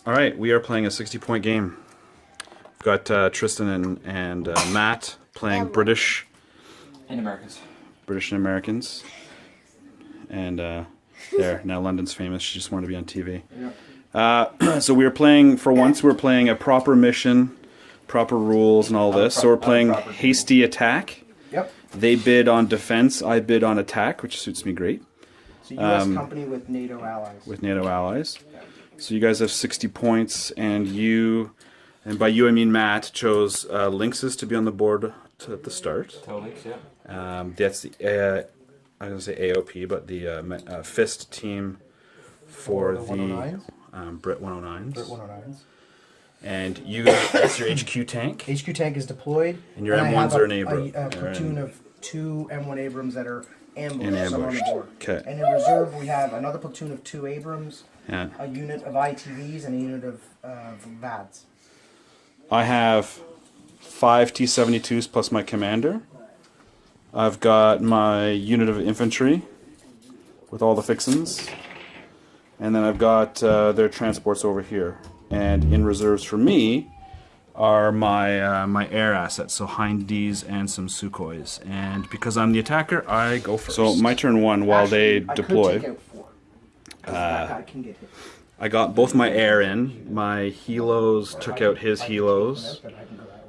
All right, we are playing a 60-point game. We've got Tristan and Matt playing British and Americans. British and Americans. And there, now London's famous. She just wanted to be on TV. Yeah. So we were playing, for once, we're playing a proper mission, proper rules and all this. So we're playing hasty attack. Yep. They bid on defense, I bid on attack, which suits me great. It's a U.S. company with NATO allies. With NATO allies. So you guys have 60 points, and you, and by you I mean Matt, chose Lynxes to be on the board at the start. Totally, yeah. That's the, I'm going to say AOP, but the Fist team for the 109s? Brit 109s. Brit 109s. And you, that's your HQ tank. HQ tank is deployed. And your M1s are an Abram. A platoon of 2 M1 Abrams that are ambushed, And so on the ambushed. board. Okay. And in reserve, we have another platoon of 2 Abrams, Yeah. a unit of ITVs, and a unit of VADs. I have 5 T-72s plus my commander. I've got my unit of infantry with all the fixins. And then I've got their transports over here. And in reserves for me are my air assets, so Hindies and some Sukhois. And because I'm the attacker, I go first. So my turn 1 while Actually, they deploy. I could take out 4. 'Cause that guy can get hit. I got both my air in. My helos took out his helos.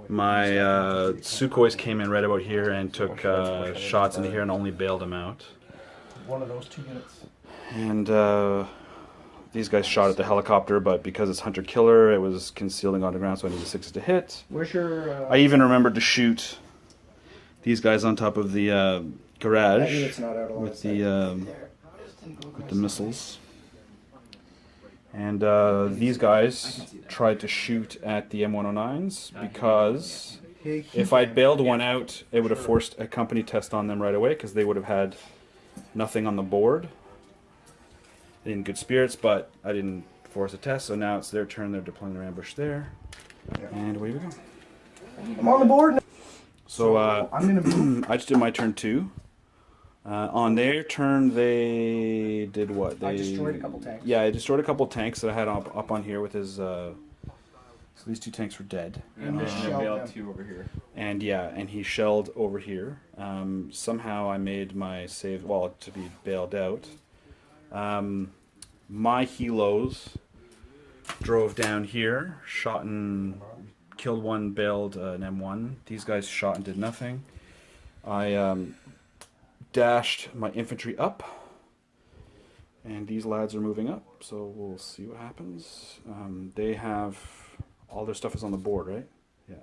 My Sukhois came in right about here and took shots into here and only bailed them out. One of those 2 units. And these guys shot at the helicopter, but because it's hunter-killer, it was concealing on the ground, so I needed 6 to hit. Where's your... I even remembered to shoot these guys on top of the that garage unit's not out of line with of sight. the missiles. And these guys tried to shoot at the M109s because if I'd bailed one out, it would have forced a company test on them right away because they would have had nothing on the board. In good spirits, but I didn't force a test, so now it's their turn. They're deploying their ambush there. And away we go. I'm on the board. So I'm gonna move. I just did my turn 2. On their turn, they did what? They destroyed a couple tanks. Yeah, I destroyed a couple tanks that I had up on here with his. So these 2 tanks were dead. And then shelled bailed them. 2 over here. And yeah, and he shelled over here. Somehow I made my save, well, to be bailed out. My helos drove down here, shot and killed one, bailed an M1. These guys shot and did nothing. I dashed my infantry up, and these lads are moving up, so we'll see what happens. They have, all their stuff is on the board, right? Yeah.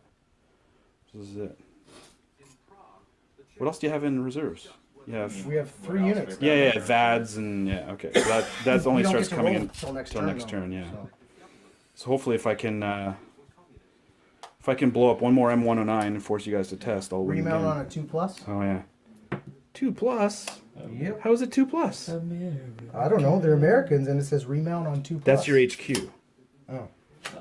This is it. What else do you have in reserves? You have... We have 3 units. Yeah, VADs and yeah, okay. So that only We don't starts get to coming roll in till next till turn, next though. turn, yeah. So. So hopefully if I can blow up one more M109 and force you guys to test, I'll win Remount again. on a 2+. Oh yeah. 2+? Yep. How is it 2+? I don't know. They're Americans, and it says remount on 2+. That's your HQ. Oh.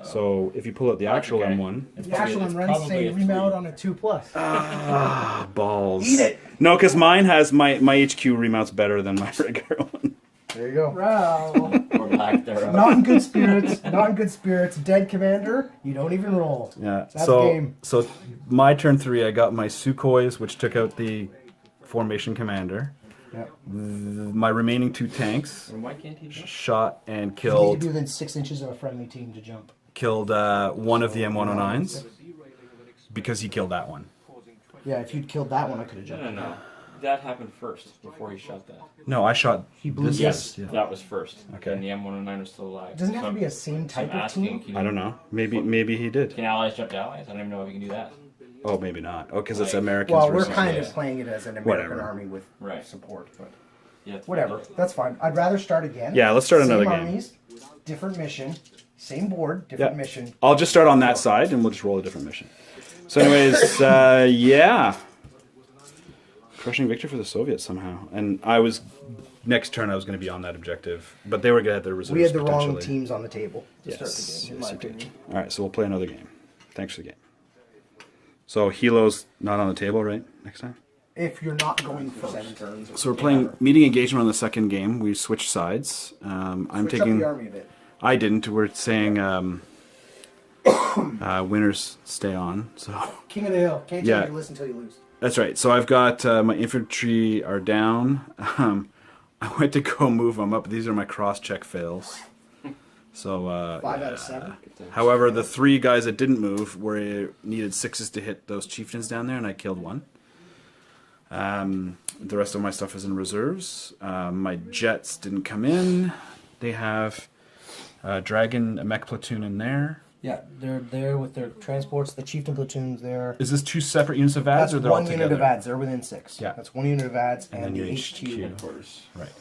So if you pull out the actual okay. M1, The actual one runs say remount on a 2+. ah, balls. Eat it. No, because mine has my HQ remounts better than my regular one. There you go. Wow. Or lack thereof. Not in good spirits. Not in good spirits. Dead commander. You don't even roll. Yeah. That's so game. so my turn 3, I got my Sukhois, which took out the formation commander. Yep. My remaining 2 tanks And why can't he jump? shot and You need to killed be within 6 inches of a friendly team to jump. one of the M109s because he killed that one. Yeah, if you'd killed that one, I could have No, jumped. no. That happened first before he shot that. No, I shot. He blew this. Yes, Yeah. that was first. Okay. And the M109 was still alive. It doesn't have So to be a same so I'm type of asking, team. I don't know. Maybe he did. Can allies jump to allies? I don't even know if you can do that. Oh, maybe not. Oh, because it's Like- Americans. Well, we're versus- kind of Yeah. playing it as an American Whatever. army with Right. support, but Yeah, it's whatever. That's fine. I'd rather start again. Yeah, let's start Same another game. armies, different mission, same board, different Yeah. mission. I'll just start on that side, and we'll just roll a different mission. So, anyways, yeah. Crushing victory for the Soviets somehow. And I was, next turn I was going to be on that objective. But they were good at their reserves, We had the wrong potentially. teams on the table to Yes, start the game, in yes, my you did. opinion. All right, so we'll play another game. Thanks for the game. So Hilo's not on the table, right? Next time? If you're not going for 7 turns. So we're playing meeting engagement on the second game. We switch sides. I'm Switch up taking... the army a bit. I didn't. We're saying winners stay on. So King of the hill. Can't Yeah. change your list until you lose. that's right. So I've got my infantry are down. I went to go move them up. These are my cross-check fails. So 5 out of 7. however, the 3 guys that didn't move needed 6s to hit those chieftains down there, and I killed 1. The rest of my stuff is in reserves. My jets didn't come in. They have a mech platoon in there. Yeah, they're there with their transports. The chieftain platoon's there. Is this 2 separate units of ads, That's or they're all 1 unit together? of ads. They're within 6. Yeah. That's 1 unit of ads And and, then the your HQ. HQ. Headquarters. Right.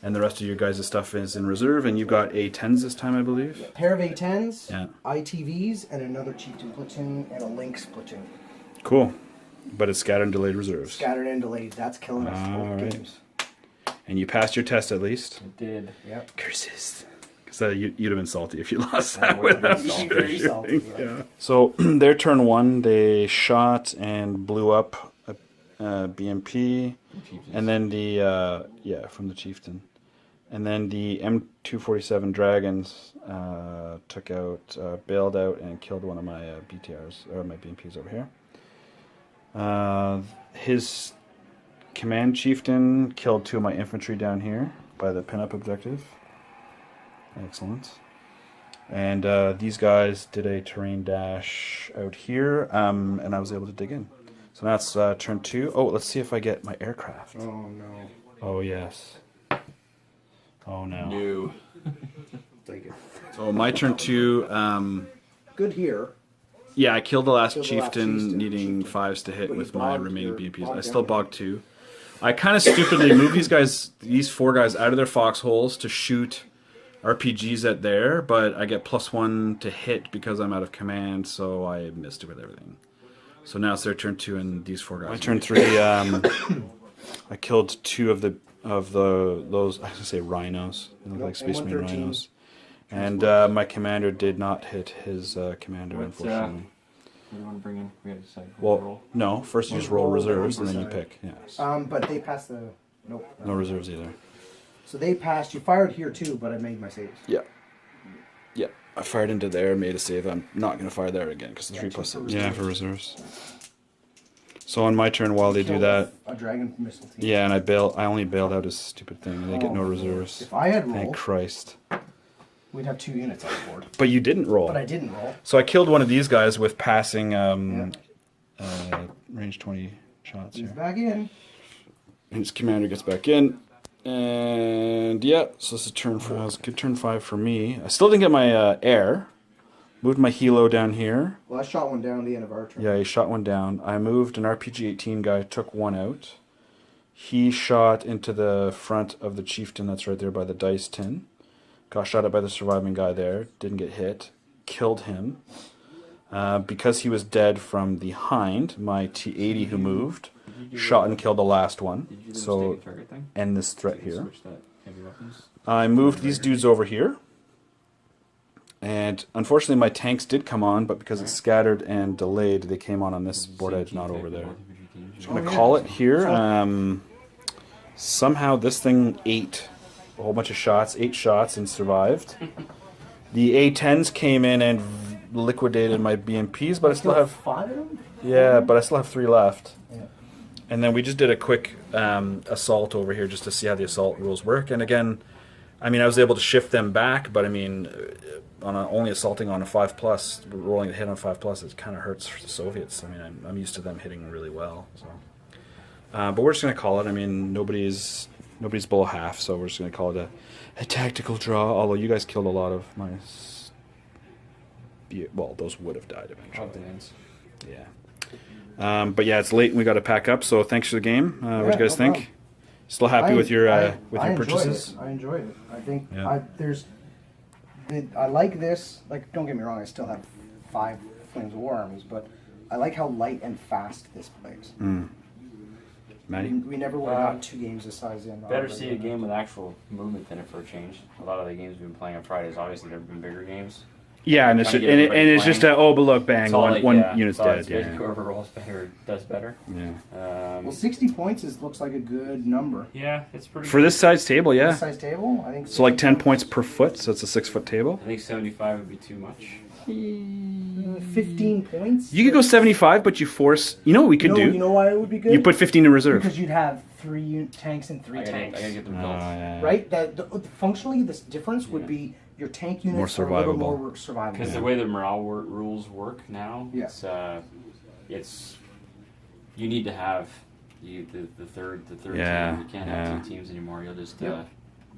And the rest of your guys' stuff is in reserve, and you've got A10s this time, I believe. Pair of A10s, Yeah. ITVs, and another chieftain platoon and a Lynx platoon. Cool. But it's scattered and delayed reserves. Scattered and delayed. That's killing us. All Both right. games. And you passed your test at least. It did. Yep. Curses. Because you'd have been salty if you lost I that would one. have been salty. Very salty, yeah. So their turn 1, they shot and blew up a BMP, and then the from the chieftain, and then the M247 dragons took out, bailed out, and killed one of my BTRs or my BMPs over here. His command chieftain killed 2 of my infantry down here by the pinup objective. Excellent. And these guys did a terrain dash out here, and I was able to dig in. So that's turn 2. Oh, let's see if I get my aircraft. Oh no. Oh, yes. Oh, no. No. Take it. So my turn 2, Good here. yeah, I killed the last Killed the last chieftain, chieftain. needing 5s to hit But you with my bogged remaining your- BMPs. bogged I still down. bogged 2. I kind of stupidly moved these 4 guys out of their foxholes to shoot RPGs at there, but I get +1 to hit because I'm out of command, so I missed it with everything. So now it's their turn 2, and these 4 guys. My turn 3, I killed 2 of those I was gonna say rhinos, they look like Space Marine M113. rhinos, and my commander did not hit his commander, What's, unfortunately. What do you want to bring in? We had to decide. Well, no. First you just roll reserves, and then you pick. Yes. But they passed the. Nope. No reserves either. So they passed. You fired here too, but I made my saves. Yeah. Yeah. I fired into there, made a save. I'm not going to fire there again because the 3 plus 6. Yeah, for reserves. So on my turn, while they do Killed that, a dragon missile team. yeah, and I only bailed out his stupid thing, and they get no reserves. If I had rolled, Thank Christ. we'd have 2 units on board. But you didn't roll. But I didn't roll. So I killed one of these guys with passing range 20 shots He's here. back in. His commander gets back in. And yeah, so this is turn 4. That was a good turn 5 for me. I still didn't get my air. Moved my helo down here. Well, I shot one down at the end of our turn. Yeah, he shot one down. I moved an RPG-18 guy, took one out. He shot into the front of the chieftain that's right there by the dice tin. Got shot at by the surviving guy there. Didn't get hit. Killed him. Because he was dead from behind, my T-80 who moved shot and killed the last one. Did you do the So mistaken target thing? end this threat Did you here. switch that heavy weapons? I moved these dudes over here. And unfortunately my tanks did come on, but because it's scattered and delayed, they came on this board edge, not over there. Just I'm going to call it here. Somehow this thing ate a whole bunch of shots, 8 shots, and survived. The A10s came in and liquidated my BMPs, but I still have 5 of them? yeah, but I still have 3 left. Yeah. And then we just did a quick assault over here just to see how the assault rules work. And again, I mean, I was able to shift them back, but I mean, only assaulting on a 5+, rolling a hit on 5+, it kind of hurts for the Soviets. I mean, I'm used to them hitting really well. So, but we're just gonna call it. I mean, nobody's below half, so we're just gonna call it a tactical draw. Although you guys killed a lot of my, well, those would have died eventually. Yeah. But yeah, it's late and we got to pack up. So thanks for the game. What do you guys no think? problem. Still happy with your I purchases? Enjoyed it. I enjoyed it. I think Yeah. I like this. Like, don't get me wrong. I still have 5 Flames of War armies, but I like how light and fast this plays. Maddie? We never would have gotten 2 games this size in. Better see a game with actual movement than it for a change. A lot of the games we've been playing on Fridays, obviously, there have been bigger games. Yeah, and it's Trying just, to and, get it, everybody and it's just a playing. oh, but look, bang, It's all one like, one yeah, unit's it's all- dead. it's Yeah, basically whoever rolls better does better. yeah. Well, 60 points looks like a good number. Yeah, it's pretty. For this size table, yeah. This size table, I think. So like 60 10 points per foot, so it's a 6-foot table. I think 75 would be too much. 15 points. You could go 75, but you force. You know what we could do? You know why it would be good? You put 15 in reserve. because you'd have 3 tanks and 3 I tanks. gotta get them Oh, built. yeah. Right? Functionally, this difference would Yeah. be your tank units More are a little survivable. more survivable. Because the way the morale rules work now, Yeah. it's you need to have the third Yeah, team. You can't yeah. have 2 teams anymore. You'll just Yep.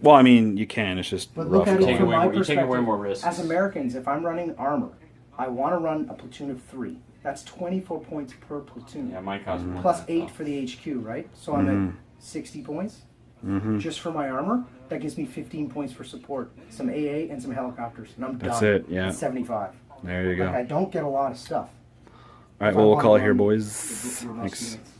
Well, I mean, you can. It's just But rough look at it going. from my you're taking perspective. away more risks. As Americans, if I'm running armor, I want to run a platoon of 3. That's 24 points per platoon. Yeah, mine costs more. Plus than that, 8 for the HQ, right? So I'm Mm-hmm. at 60 points just for my armor. That gives me 15 points for support, some AA, and some helicopters, and I'm That's done. it, yeah. At 75. There you go. Like, I don't get a lot of stuff. All right, If I well, we'll wanna call it here, run boys. the most Thanks. units.